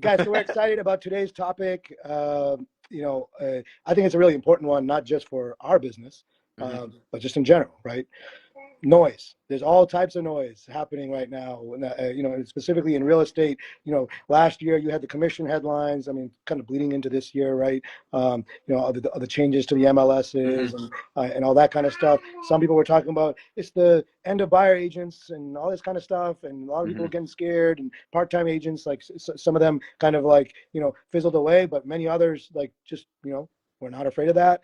Guys, so we're excited about today's topic. I think it's a really important one, not just for our business, but just in general, right? Noise. There's all types of noise happening right now. Specifically in real estate. Last year you had the commission headlines. I mean, kind of bleeding into this year, right? The changes to the MLSs and all that kind of stuff. Some people were talking about it's the end of buyer agents and all this kind of stuff, and a lot of people were getting scared. And part-time agents, like some of them, kind of like fizzled away, but many others we're not afraid of that.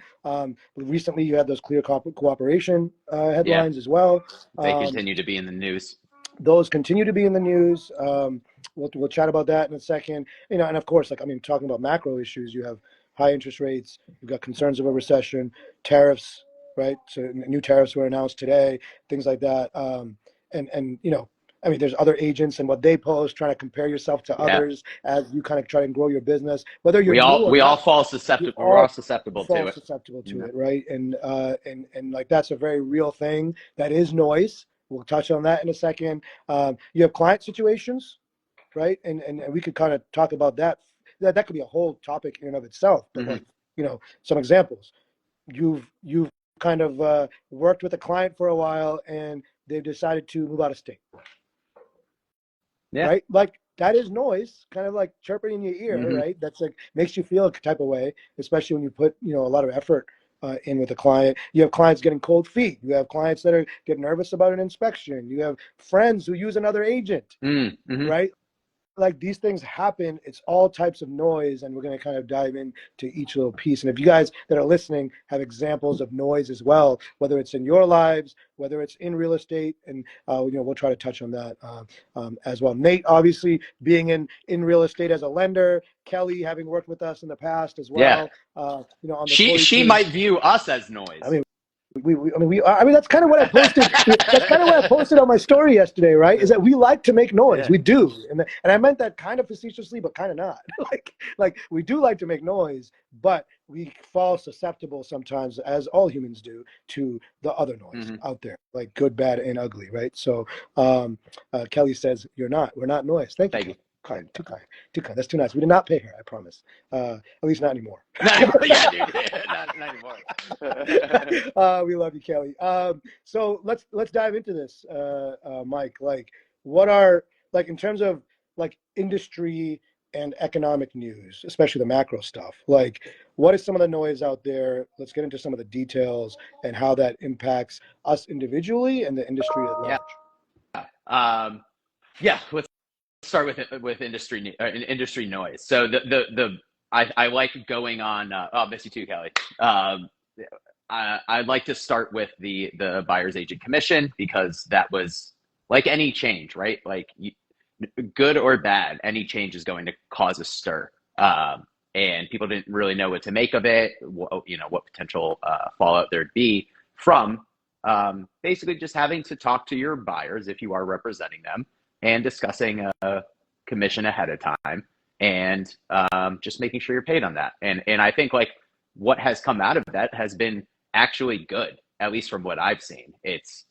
Recently, you had those clear cooperation headlines as well. They continue to be in the news. Those continue to be in the news. We'll chat about that in a second. And of course, talking about macro issues, you have high interest rates, you've got concerns of a recession, tariffs, right? So new tariffs were announced today, things like that. There's other agents and what they post, trying to compare yourself to others as you kind of try and grow your business. Whether you're we all fall susceptible. We're all susceptible to it, right? And like that's a very real thing. That is noise. We'll touch on that in a second. You have client situations, right? And we could kind of talk about that. That could be a whole topic in and of itself. But some examples. You've kind of worked with a client for a while and they've decided to move out of state. Right? Like that is noise, kind of like chirping in your ear, right? That's like makes you feel a type of way, especially when you put, a lot of effort in with a client. You have clients getting cold feet. You have clients that are getting nervous about an inspection. You have friends who use another agent, right? Like these things happen. It's all types of noise, and we're going to kind of dive into each little piece. And if you guys that are listening have examples of noise as well, whether it's in your lives, whether it's in real estate, and we'll try to touch on that as well. Nate, obviously being in real estate as a lender, Kelly having worked with us in the past as well. On the she might view us as noise. That's kind of what I posted. That's kind of what I posted on my story yesterday, right? Is that we like to make noise. We do, and I meant that kind of facetiously, but kind of not. like we do like to make noise, but we fall susceptible sometimes, as all humans do, to the other noise out there, like good, bad, and ugly, right? So Kelly says, we're not noise. Thank you. Too kind. That's too nice. We did not pay her, I promise. At least not anymore. Yeah, dude. Not anymore. We love you, Kelly. So let's dive into this, Mike. Like, what are, like, in terms of like industry and economic news, especially the macro stuff, like what is some of the noise out there? Let's get into some of the details and how that impacts us individually and the industry at large. Let's start with industry noise. So I like going on. Miss you too, Kelly. I'd like to start with the buyer's agent commission, because that was like any change, right? Like good or bad, any change is going to cause a stir. And people didn't really know what to make of it. What potential fallout there'd be from basically just having to talk to your buyers if you are representing them, and discussing a commission ahead of time, and just making sure you're paid on that. And I think like what has come out of that has been actually good, at least from what I've seen. It's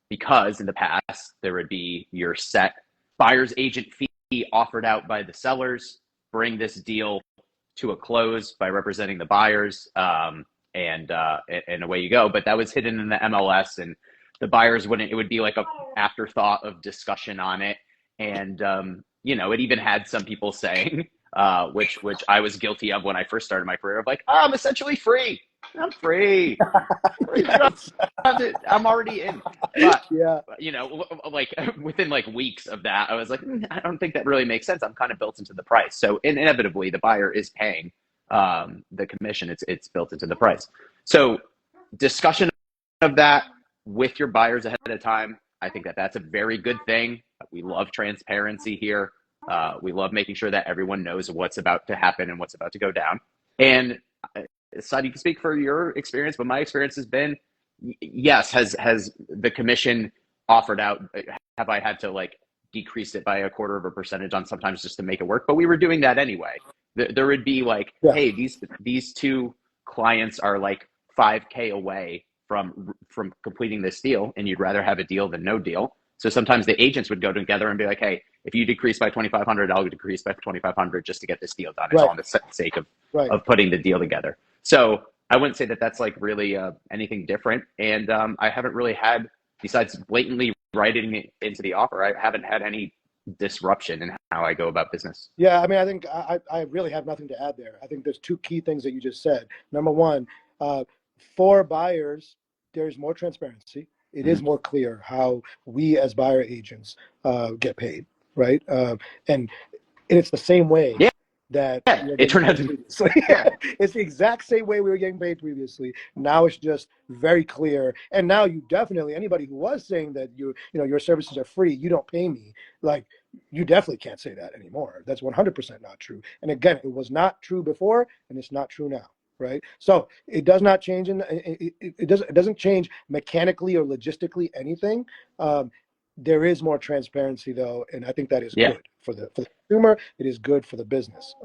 because in the past there would be your set buyer's agent fee offered out by the sellers, bring this deal to a close by representing the buyers, and away you go. But that was hidden in the MLS, and the buyers wouldn't, it would be like a afterthought of discussion on it. And, it even had some people saying, which I was guilty of when I first started my career, of like, I'm essentially free. I'm free. I'm already in. But, like within like weeks of that, I was like, I don't think that really makes sense. I'm kind of built into the price. So inevitably the buyer is paying the commission. It's built into the price. So discussion of that with your buyers ahead of time, I think that that's a very good thing. We love transparency here. We love making sure that everyone knows what's about to happen and what's about to go down. And Saad, you can speak for your experience, but my experience has been, yes, has the commission offered out, have I had to like decrease it by 0.25% on sometimes just to make it work? But we were doing that anyway. There would be like, hey, these two clients are like $5,000 away from completing this deal, and you'd rather have a deal than no deal. So sometimes the agents would go together and be like, hey, if you decrease by 2,500, I'll decrease by 2,500 just to get this deal done. It's all Right. in the sake Right. of putting the deal together. So I wouldn't say that that's like really anything different. And I haven't really had, besides blatantly writing it into the offer, I haven't had any disruption in how I go about business. Yeah, I mean, I think I really have nothing to add there. I think there's two key things that you just said. Number one, for buyers, there's more transparency. It is more clear how we as buyer agents get paid, right? And it's the same way Yeah, that we were it getting turned out paid to be, previously. yeah, It's the exact same way we were getting paid previously. Now it's just very clear. And now you definitely, anybody who was saying that your services are free, you don't pay me, like, you definitely can't say that anymore. That's 100% not true. And again, it was not true before, and it's not true now. Right. So it does not change it doesn't change mechanically or logistically anything. There is more transparency though, and I think that is yeah, good for the consumer. It is good for the business.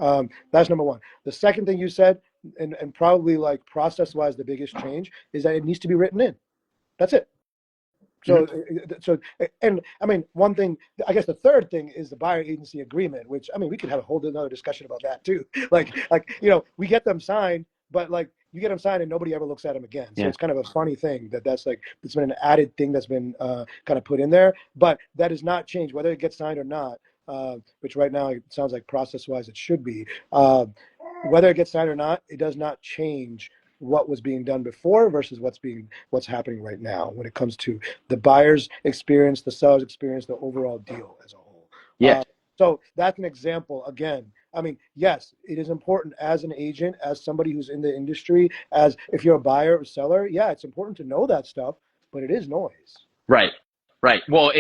That's number one. The second thing you said, and probably like process wise, the biggest change is that it needs to be written in. That's it. So, mm-hmm. so, and I mean, one thing, I guess the third thing is the buyer agency agreement, which, I mean, we could have a whole another discussion about that too. Like, we get them signed, but like you get them signed and nobody ever looks at them again. So Yeah, it's kind of a funny thing that's like, it's been an added thing that's been kind of put in there, but that does not change whether it gets signed or not, which right now it sounds like process wise it should be. Whether it gets signed or not, it does not change what was being done before versus what's happening right now when it comes to the buyer's experience, the seller's experience, the overall deal as a whole. yeah, So that's an example. Again, I mean, yes, it is important as an agent, as somebody who's in the industry, as if you're a buyer or seller. Yeah, it's important to know that stuff, but it is noise. right, right. Well,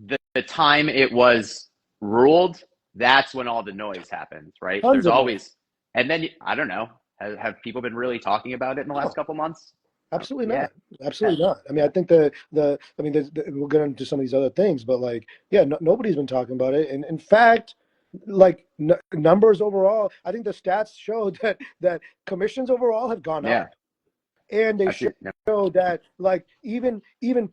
the time it was ruled, that's when all the noise happens, right? Tons There's of noise. always, and then I don't know, have people been really talking about it in the last No, couple months? absolutely Yeah, not. Absolutely not. I mean, I yeah, think I mean, we'll get into some of these other things, but like, yeah, nobody's been talking about it. And in fact, like numbers overall, I think the stats show that commissions overall have gone yeah. up, and they I've seen, yeah. show that like even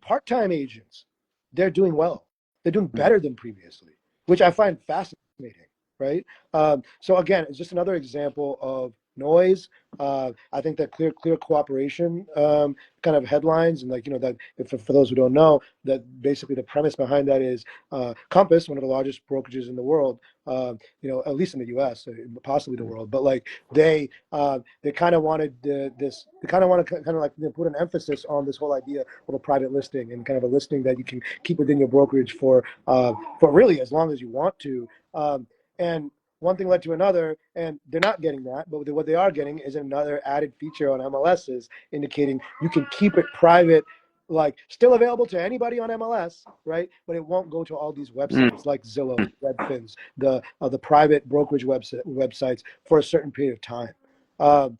part-time agents, they're doing well. They're doing Mhm. better than previously, which I find fascinating. Right. So again, it's just another example of noise. I think that clear cooperation kind of headlines, and like that for those who don't know, that basically the premise behind that is Compass, one of the largest brokerages in the world, at least in the U.S., possibly the world, but like they kind of wanted this. They kind of want to kind of like put an emphasis on this whole idea of a private listing and kind of a listing that you can keep within your brokerage for really as long as you want to. And one thing led to another, and they're not getting that. But what they are getting is another added feature on MLSs, indicating you can keep it private, like still available to anybody on MLS, right? But it won't go to all these websites like Zillow, Redfins, the private brokerage websites for a certain period of time. Um,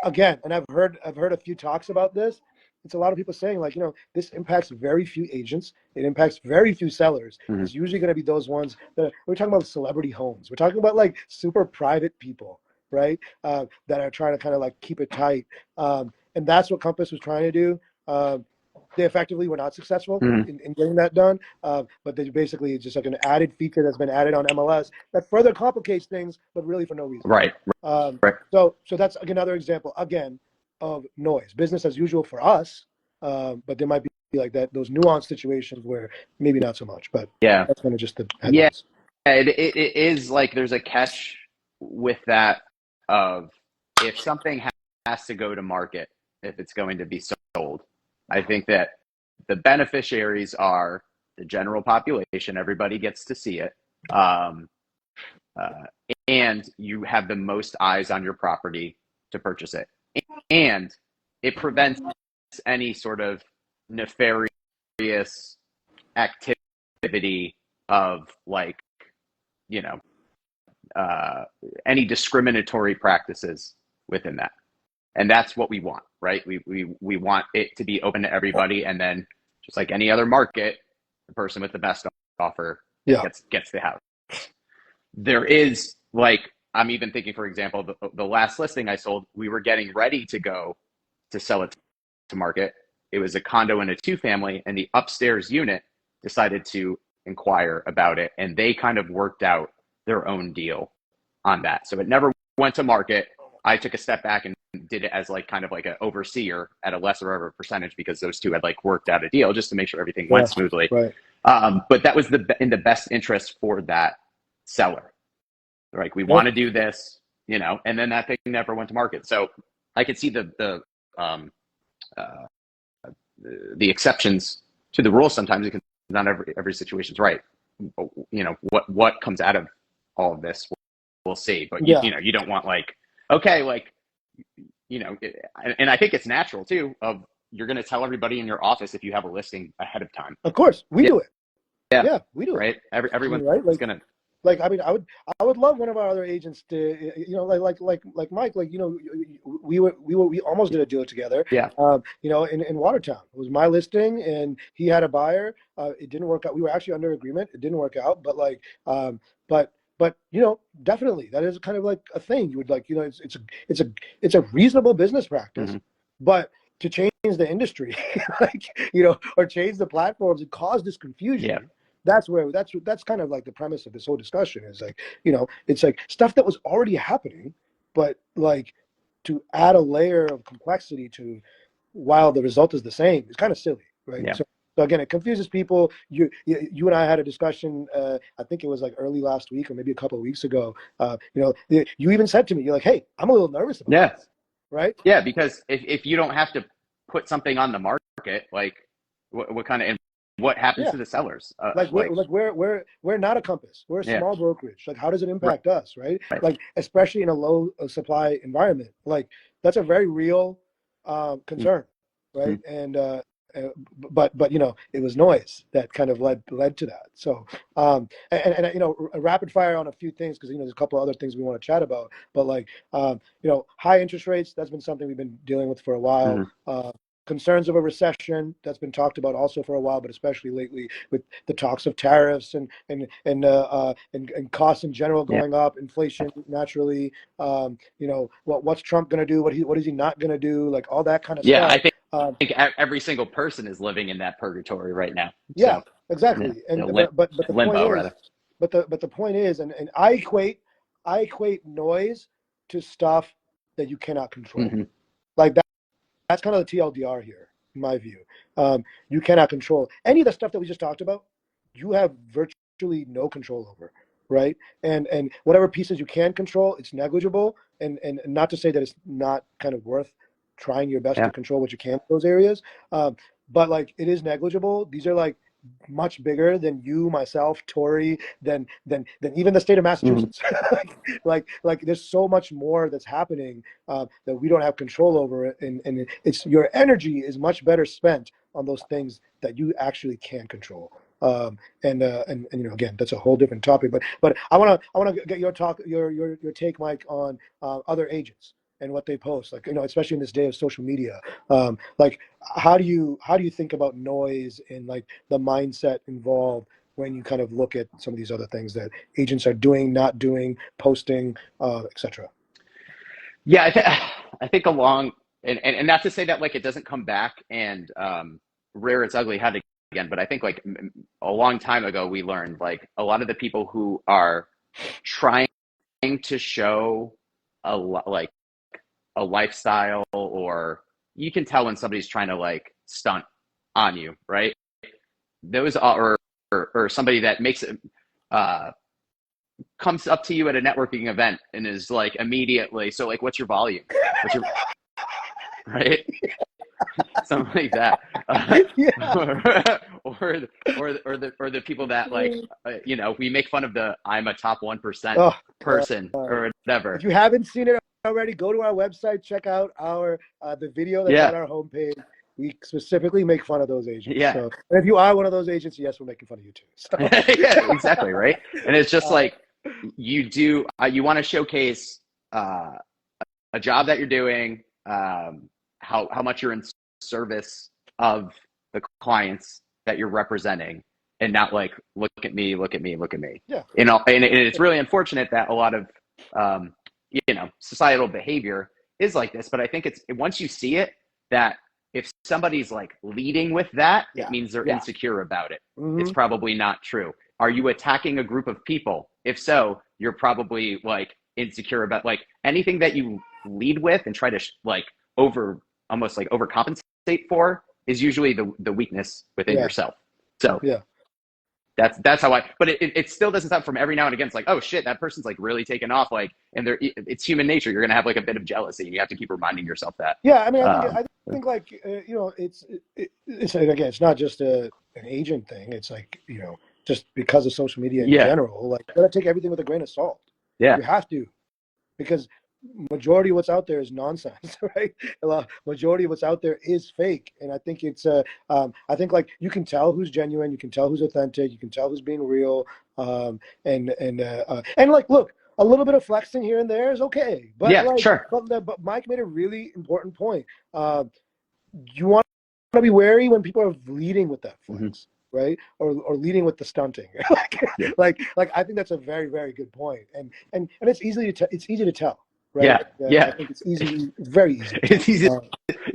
Again, and I've heard a few talks about this. It's a lot of people saying like, this impacts very few agents. It impacts very few sellers. Mhm. It's usually going to be those ones that we're talking about celebrity homes. We're talking about like super private people, right? That are trying to kind of like keep it tight. And that's what Compass was trying to do. They effectively were not successful Mhm. in getting that done. But they basically it's just like an added feature that's been added on MLS that further complicates things, but really for no reason. Right, Um, right. so that's another example again of noise, business as usual for us, but there might be like that those nuanced situations where maybe not so much. But Yeah, that's kind of just the yeah. headlines. It is like there's a catch with that of if something has to go to market, if it's going to be sold. I think that the beneficiaries are the general population. Everybody gets to see it. Um, uh, and you have the most eyes on your property to purchase it. And it prevents any sort of nefarious activity of like, you know, uh, any discriminatory practices within that. And that's what we want, right? We want it to be open to everybody. And then just like any other market, the person with the best offer Yeah. gets the house. There is like, I'm even thinking, for example, the last listing I sold, we were getting ready to go to sell it to market. It was a condo and a two family, and the upstairs unit decided to inquire about it, and they kind of worked out their own deal on that. So it never went to market. I took a step back and did it as like kind of like an overseer at a lesser of a percentage because those two had like worked out a deal just to make sure everything went smoothly. Right. But that was in the best interest for that seller. Like, we want to do this, you know, and then that thing never went to market. So I could see um, uh, the exceptions to the rule sometimes, because not every situation's right. You know, what comes out of all of this, we'll see. But Yeah. you know, you don't want like, okay, like, you know, and I think it's natural too, of you're going to tell everybody in your office if you have a listing ahead of time. Of course, we do it. Yeah, Yeah, we do it. right. Everyone's Right? Like, going to. like, I mean, I would love one of our other agents to, you know, like Mike, like, you know, we almost did a deal together. Yeah. You know, in Watertown, it was my listing, and he had a buyer. It didn't work out. We were actually under agreement. It didn't work out, but like, but you know, definitely that is kind of like a thing. You would like, you know, it's a reasonable business practice, but to change the industry, like, you know, or change the platforms and cause this confusion. Yeah. That's kind of like the premise of this whole discussion, is like, you know, it's like stuff that was already happening, but like to add a layer of complexity to, while the result is the same, is kind of silly, right? Yeah. So again, it confuses people. You and I had a discussion. I think it was like early last week or maybe a couple of weeks ago. You know, you even said to me, you're like, "Hey, I'm a little nervous about this," right? Yeah, because if you don't have to put something on the market, like what kind of, and what happens Yeah. to the sellers? Like we're not a Compass. We're a Yeah. small brokerage. Like, how does it impact us, right? Right. Like, especially in a low supply environment. Like, that's a very real concern, right? And but you know, it was noise that kind of led to that. So and you know, a rapid fire on a few things, because you know, there's a couple of other things we want to chat about. But like you know, high interest rates, that's been something we've been dealing with for a while. Concerns of a recession, that's been talked about also for a while, but especially lately with the talks of tariffs and costs in general going up, inflation naturally. You know, what's Trump going to do? What is he not going to do? Like, all that kind of Yeah, stuff. I think every single person is living in that purgatory right now. Yeah, So, exactly. yeah, And but the point limbo is, rather. but the point is, and I equate noise to stuff that you cannot control. Like that's kind of the TLDR here, in my view. You cannot control any of the stuff that we just talked about. You have virtually no control over, right? And whatever pieces you can control, it's negligible. And not to say that it's not kind of worth trying your best to control what you can in those areas, but like, it is negligible. These are like much bigger than you, myself, Torii, than even the state of Massachusetts. Like there's so much more that's happening that we don't have control over it, and it's, your energy is much better spent on those things that you actually can control. And you know, again, that's a whole different topic. But I wanna get your take, Mike, on other agents and what they post. Like, you know, especially in this day of social media. Like, how do you think about noise and like the mindset involved when you kind of look at some of these other things that agents are doing, not doing, posting, etc. Yeah, I think along, and not to say that like it doesn't come back and rear its ugly head again, but I think like a long time ago we learned like a lot of the people who are trying to show like a lifestyle, or you can tell when somebody's trying to like stunt on you, right? Those are, or somebody that makes it comes up to you at a networking event and is like immediately, so like, what's your volume? What's your right? Something like that. Or the people that like, you know, we make fun of the I'm a top 1% person or whatever. If you haven't seen it already, go to our website, check out our the video that's on our homepage. We specifically make fun of those agents. Yeah. So, and if you are one of those agents, yes, we're making fun of you too. So. Yeah, exactly, right? And it's just like, you do, you want to showcase a job that you're doing, how much you're in service of the clients that you're representing, and not like, look at me. Yeah. You know, and it's really unfortunate that a lot of you know, societal behavior is like this, but I think it's, once you see it, that if somebody's like leading with that, Yeah. it means they're Yeah. insecure about it. It's Hmm. probably not true. Are you attacking a group of people? If so, you're probably like insecure about like anything that you lead with and try to like over almost like overcompensate for is usually the weakness within Yeah. yourself. So Yeah. that's how I. But it still doesn't stop from every now and again. It's like, oh shit, that person's like really taken off. Like, and it's human nature. You're gonna have like a bit of jealousy, and you have to keep reminding yourself that. Yeah. I mean, Um, I think like it's again, it's not just an agent thing. It's like just because of social media in yeah, general, like you gotta take everything with a grain of salt. yeah, You have to, because majority of what's out there is nonsense, right? Majority of what's out there is fake, and I think I think like you can tell who's genuine, you can tell who's authentic, you can tell who's being real, and like look, a little bit of flexing here and there is okay, but yeah, like sure. but Mike made a really important point. You want to be wary when people are leading with that Hmm. flex, right? Or leading with the stunting. Yeah, like I think that's a very, very good point. And it's easy to tell, right? yeah, I yeah. think it's very easy to It's tell. easy.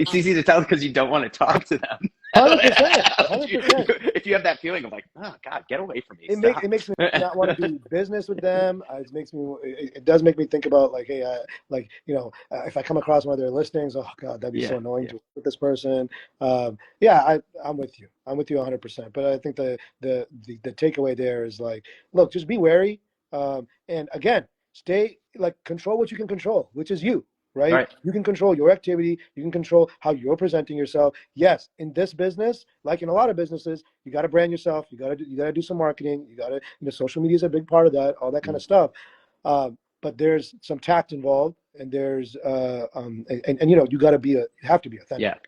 It's easy to tell because you don't want to talk to them. 100%, Like, 100%. if you have that feeling of like, oh God, get away from me, It stop. makes me not want to do business with them. It does make me think about like, hey, if I come across one of their listings, oh God, that'd be so Yeah, annoying yeah, to work with this person. Yeah, I'm with you. I'm with you 100%. But I think the takeaway there is like, look, just be wary, and again, stay like control what you can control, which is you. all Right? right. You can control your activity. You can control how you're presenting yourself. Yes, in this business, like in a lot of businesses, you got to brand yourself. You got to do some marketing. Social media is a big part of that. All that kind Mhm. of stuff. But there's some tact involved, and there's and you got to you have to be Yeah. authentic.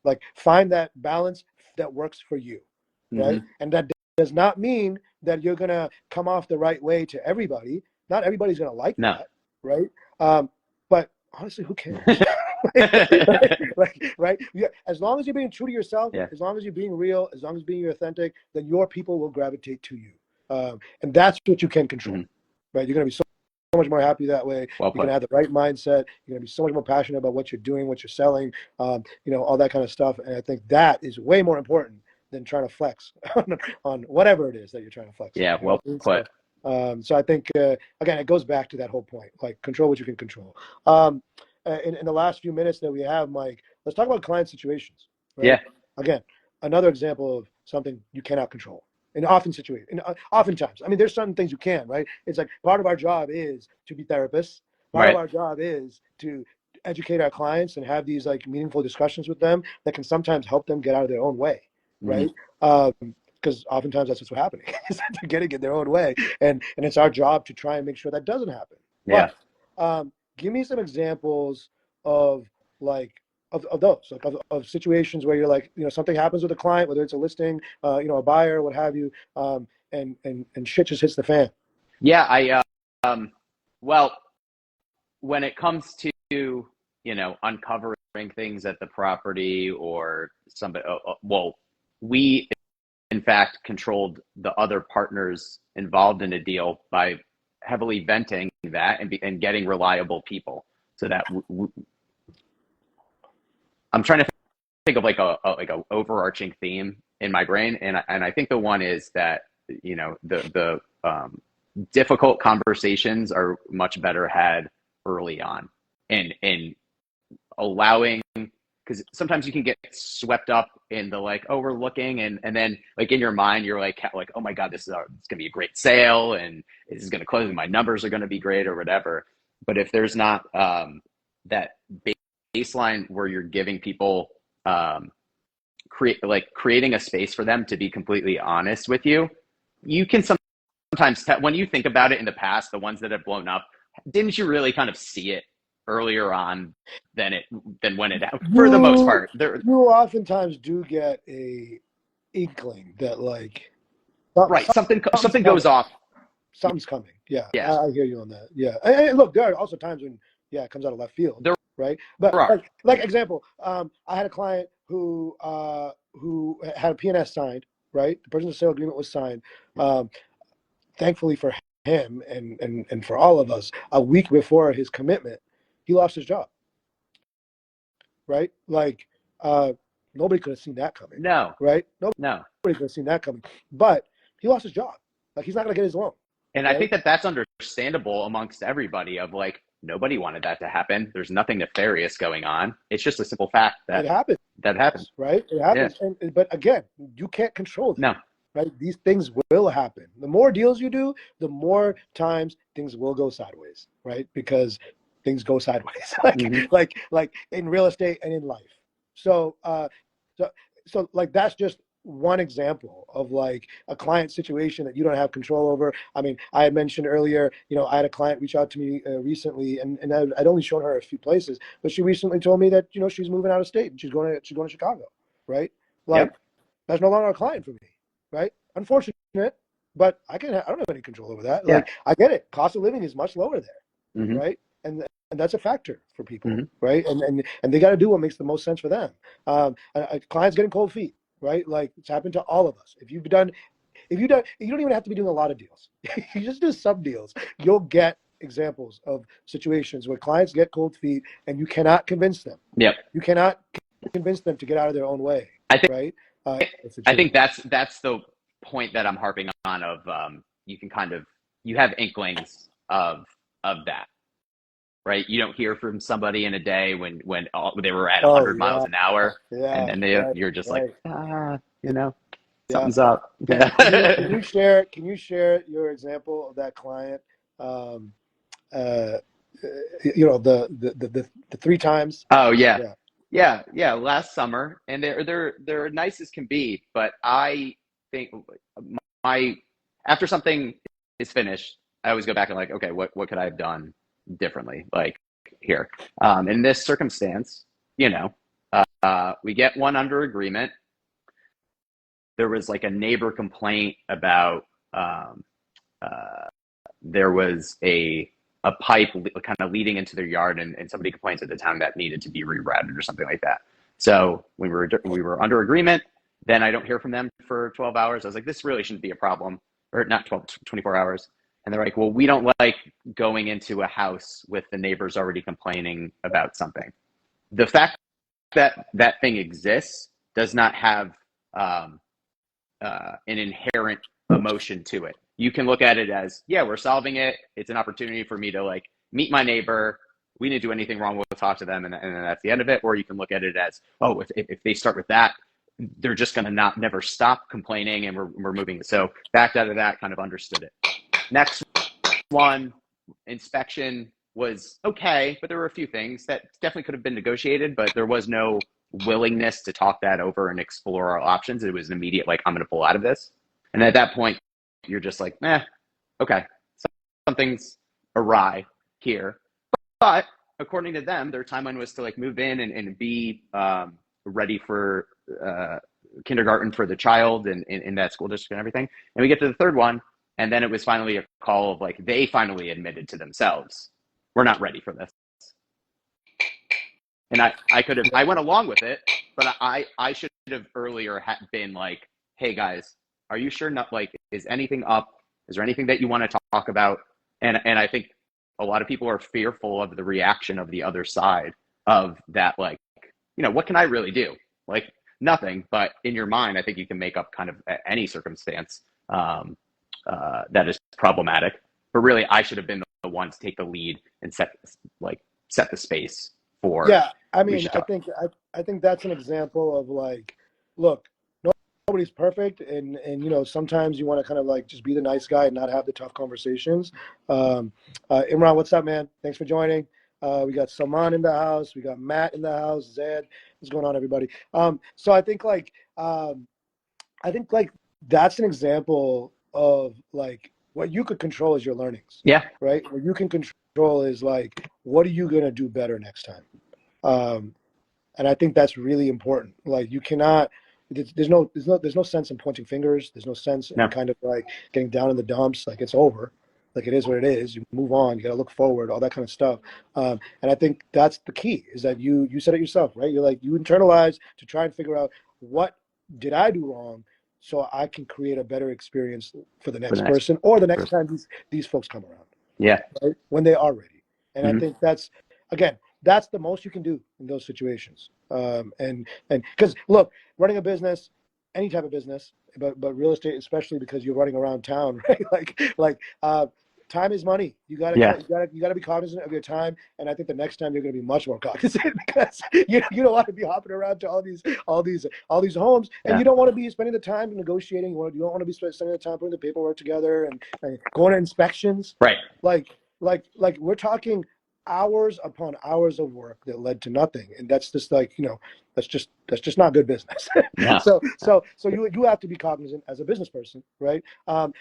Like find that balance that works for you, right? Hmm. And that does not mean that you're gonna come off the right way to everybody. Not everybody's gonna like No. that, right? But honestly, who cares? Right? Yeah, as long as you're being true to yourself, Yeah. as long as you're being real, as long as being authentic, then your people will gravitate to you, and that's what you can control, Hmm. right? You're going to be so much more happy that way. Well You're going put. to have the right mindset. You're going to be so much more passionate about what you're doing, what you're selling, all that kind of stuff. And I think that is way more important than trying to flex on whatever it is that you're trying to flex on. Yeah. You know Well what I mean? put. So I think again, it goes back to that whole point, like control what you can control. Um, in the last few minutes that we have, Mike, let's talk about client situations, right? Yeah. Again, another example of something you cannot control. Oftentimes, I mean, there's some things you can, right? It's like part of our job is to be therapists. Part of Right. our job is to educate our clients and have these like meaningful discussions with them that can sometimes help them get out of their own way, Hmm. right? Because oftentimes that's what's happening is that they're getting in their own way, and it's our job to try and make sure that doesn't happen. Yeah. But give me some examples of like of those like of situations where you're like something happens with a client, whether it's a listing, a buyer, what have you, and shit just hits the fan. Yeah. Well, when it comes to uncovering things at the property or somebody, well, we in fact controlled the other partners involved in a deal by heavily venting that and getting reliable people so that I'm trying to think of like a overarching theme in my brain, and I think the one is that the difficult conversations are much better had early on, and allowing, because sometimes you can get swept up in the like, oh, we're looking, and then like in your mind you're like, oh my god, it's gonna be a great sale, and this is gonna close, and my numbers are gonna be great or whatever. But if there's not that baseline where you're giving people um, creating a space for them to be completely honest with you, you can sometimes when you think about it in the past, the ones that have blown up, didn't you really kind of see it earlier on than when it for the most you part there. you oftentimes do get a inkling that like Right, something's something coming. goes off. Something's coming. Yeah, Yeah, I hear you on that. Yeah, and look, there are also times when it comes out of left field, there right? But are. like example, I had a client who had a PNS signed, right? The purchase and sale agreement was signed. Um, Thankfully for him and for all of us, a week before his commitment, he lost his job, right? Like Nobody could have seen that coming, No, right? no. Nobody could have seen that coming. But he lost his job. Like, he's not going to get his loan, And I right? think that that's understandable amongst everybody of like, nobody wanted that to happen. There's nothing nefarious going on. It's just a simple fact It that happens, that happened. right? It Yeah. happens. But again, you can't control that, No. right? These things will happen. The more deals you do, the more times things will go sideways, right? Because things go sideways, Mhm. like in real estate and in life. So, so, so like that's just one example of like a client situation that you don't have control over. I mean, I had mentioned earlier, I had a client reach out to me recently, and I'd only shown her a few places, but she recently told me that she's moving out of state and she's going to Chicago, right? Like, Yep. that's no longer a client for me, right? Unfortunate, but I don't have any control over that. Yeah. Like, I get it. Cost of living is much lower there, Hmm. right? And that's a factor for people, Hmm. right? And they got to do what makes the most sense for them. A client's getting cold feet, right? Like, it's happened to all of us. You don't even have to be doing a lot of deals. You just do some deals. You'll get examples of situations where clients get cold feet and you cannot convince them. Yep. You cannot convince them to get out of their own way, I think right? I think that's the point that I'm harping on of you can kind of you have inklings of that, right? You don't hear from somebody in a day when they were at Oh 100 miles yeah, an hour, and yeah, then right, you're just like, right, yeah. something's up. Can you share your example of that client? Um, uh, the three times. Oh yeah, Yeah. yeah. Last summer, and they're nice as can be, but I think my after something is finished, I always go back and like, okay, what could I have done differently? Like here, in this circumstance, you know, we get one under agreement. There was like a neighbor complaint about uh, there was a pipe kind of leading into their yard, and somebody complains at the time that needed to be rerouted or something like that. So we were under agreement. Then I don't hear from them for 12 hours. I was like, this really shouldn't be a problem, or not 12, 24 hours. And they're like, well, we don't like going into a house with the neighbors already complaining about something. The fact that that thing exists does not have um, an inherent emotion to it. You can look at it as, yeah, we're solving it. It's an opportunity for me to like meet my neighbor. We didn't do anything wrong. We'll talk to them, and then that's the end of it. Or you can look at it as, oh, if they start with that, they're just going to not never stop complaining, and we're moving. So backed out of that, kind of understood it. Next one, inspection was okay, but there were a few things that definitely could have been negotiated, but there was no willingness to talk that over and explore our options. It was an immediate, like, I'm going to pull out of this. And at that point, you're just like, okay, something's awry here. But according to them, their timeline was to like move in and be ready for kindergarten for the child and in that school district and everything. And we get to the third one, and then it was finally a call of like they finally admitted to themselves, we're not ready for this. And I went along with it, but I should have earlier been like, hey guys, are you sure? Not like, is anything up? Is there anything that you want to talk about? And I think a lot of people are fearful of the reaction of the other side of that. Like, what can I really do? Like nothing. But in your mind, I think you can make up kind of any circumstance that is problematic. But really, I should have been the one to take the lead and set the space for Yeah, I we mean, should I talk. think I think that's an example of like, look, nobody's perfect, and sometimes you want to kind of like just be the nice guy and not have the tough conversations. Imran, what's up, man? Thanks for joining. We got Salman in the house. We got Matt in the house. Zed, what's going on, everybody? So I think like that's an example of like what you could control is your learnings, Yeah. right? What you can control is like, what are you gonna do better next time? Um, and I think that's really important. Like, you cannot. There's no sense in pointing fingers. There's no sense in No. kind of like getting down in the dumps. Like, it's over. Like, it is what it is. You move on. You got to look forward. All that kind of stuff. And I think that's the key. Is that you said it yourself, right? You're like, you internalize to try and figure out what did I do wrong, so I can create a better experience for the For next the next person or the next person. time these folks come around, Yeah. right? When they are ready. And I Hmm. think that's, again, that's the most you can do in those situations. And because look, running a business, any type of business, but real estate especially, because you're running around town, right? Time is money. Yeah. You gotta be cognizant of your time. And I think the next time you're gonna be much more cognizant because you don't want to be hopping around to all these homes, and Yeah. you don't want to be spending the time negotiating. You don't want to be spending the time putting the paperwork together and going to inspections. Right. Like we're talking hours upon hours of work that led to nothing, and that's just that's just not good business. No. So you have to be cognizant as a business person, right?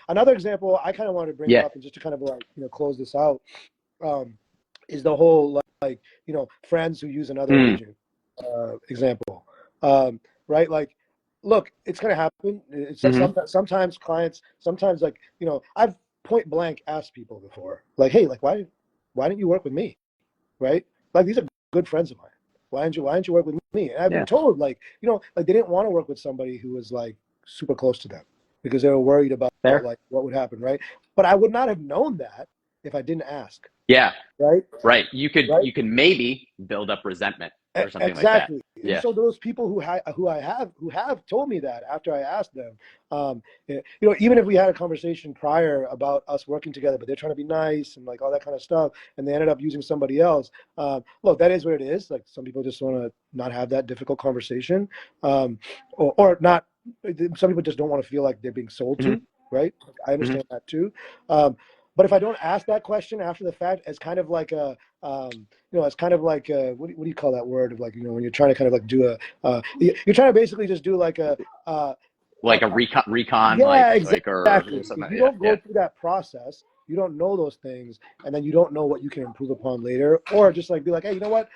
Another example I kind of wanted to bring Yeah. up, and just to kind of close this out, is the whole friends who use another Mm. agent example, right? Like, look, it's gonna happen. It's Hmm. sometimes clients, sometimes I've point blank asked people before, like, hey, like why didn't you work with me, right? Like, these are good friends of mine. Why didn't you work with me? And I've been Yeah. told, like they didn't want to work with somebody who was like super close to them because they were worried about Fair. like what would happen, right? But I would not have known that if I didn't ask, Yeah. right? Right. You Right? can maybe build up resentment or something like that. Exactly. And Yeah. so those people who have told me that after I asked them, even if we had a conversation prior about us working together, but they're trying to be nice and like all that kind of stuff, and they ended up using somebody else. Look, that is what it is. Like, some people just want to not have that difficult conversation, or not. Some people just don't want to feel like they're being sold Hmm. to. Right? I Hmm. understand that too. But if I don't ask that question after the fact, as kind of like a it's kind of like what do you call that word of, like, when you're trying to kind of like do you're trying to basically just do like uh, Like a recon, yeah, or exactly. If something. you Yeah. don't Yeah. go through that process, you don't know those things, and then you don't know what you can improve upon later, or just like be like, hey, you know what?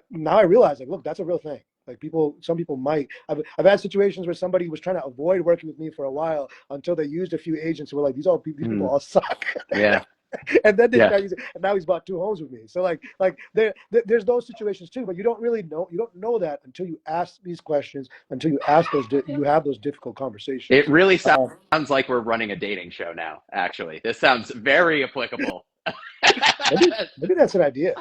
Now I realize, like, look, that's a real thing. Like, some people might. I've had situations where somebody was trying to avoid working with me for a while until they used a few agents who were like, these people Mm. all suck. Yeah. And then they Yeah. start using, and now he's bought 2 homes with me. So there's those situations too, but you don't really know. You don't know that until you ask these questions, until you have those difficult It conversations. really Um, sounds like we're running a dating show now, actually. This sounds very applicable. maybe that's an idea.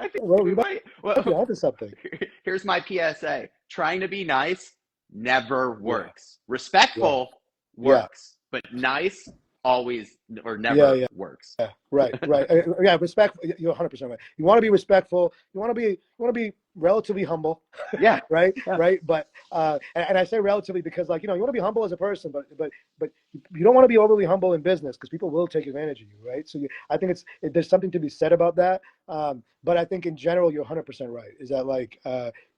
I think Well, we we might might. be Well, onto something. here's my PSA: trying to be nice never Yeah, works. yeah, Respectful yeah, works, but nice always or yeah, never yeah. works. Yeah, right. Yeah, respect. You're 100% right. You want to be respectful. You want to be relatively humble, Yeah. right? Yeah. Right. But and I say relatively because, like, you want to be humble as a person, but you don't want to be overly humble in business, because people will take advantage of you, right? So I think there's something to be said about that. But I think in general, you're 100% right. Is that, like,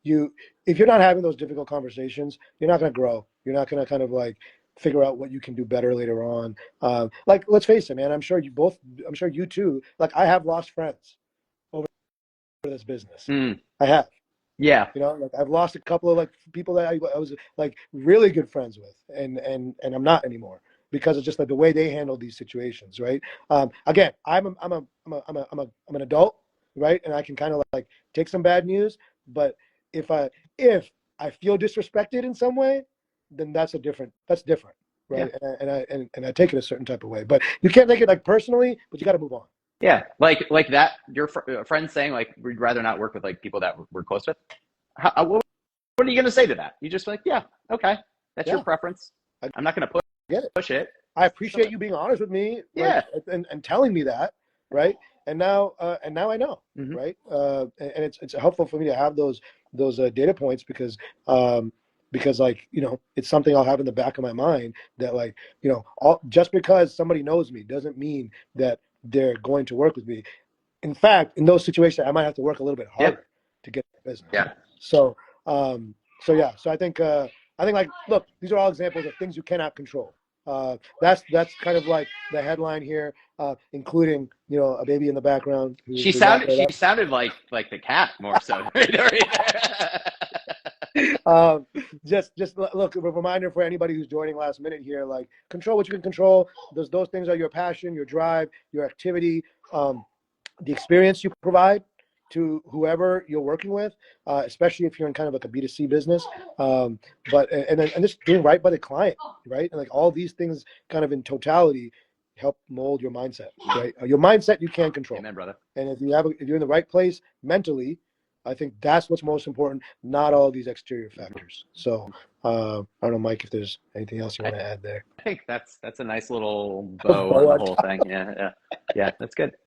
you if you're not having those difficult conversations, you're not going to grow. You're not going to kind of like figure out what you can do better later on. Like, let's face it, man. I'm sure you too. Like, I have lost friends over this business. Mm, I have. yeah. Like, I've lost a couple of, like, people that I was like really good friends with, and I'm not anymore, because of just like the way they handled these situations, right? Again, I'm an adult, right? And I can kind of like take some bad news, but if I if I feel disrespected in some way, then that's different, Yeah. right? And I take it a certain type of way, but you can't take it like personally, but you got to move on. Yeah. Like that. Your friend saying like we'd rather not work with like people that we're close with. What are you going to say to that? You just like, yeah, okay, that's your Yeah, preference. I I'm not going to get it. push it. I So, appreciate you being honest with me, like, yeah. and telling me that, right? And now I know, Hmm. right? And it's helpful for me to have those data points, because, like, it's something I'll have in the back of my mind, that, like, just because somebody knows me doesn't mean that they're going to work with me. In fact, in those situations, I might have to work a little bit Yeah. harder to get the business. Yeah. So, um, yeah. So I think, like, look, these are all examples of things you cannot control. That's kind of like the headline here, including, a baby in the background who's being wrapped She right sounded like the cat more so. Right there. up. Just look, a reminder for anybody who's joining last minute here, like, control what you can control. Those things are your passion, your drive, your activity. The experience you provide to whoever you're working with, especially if you're in kind of like a B2C business. But and just doing right by the client, right? And like all these things kind of in totality help mold your mindset, right? Your mindset you can't control. Amen, brother. And if you're in the right place mentally, I think that's what's most important, not all these exterior factors. So I don't know, Mike, if there's anything else you want to add there. I think that's a nice little A bow on bow the on whole top. thing. Yeah, yeah, yeah. That's good.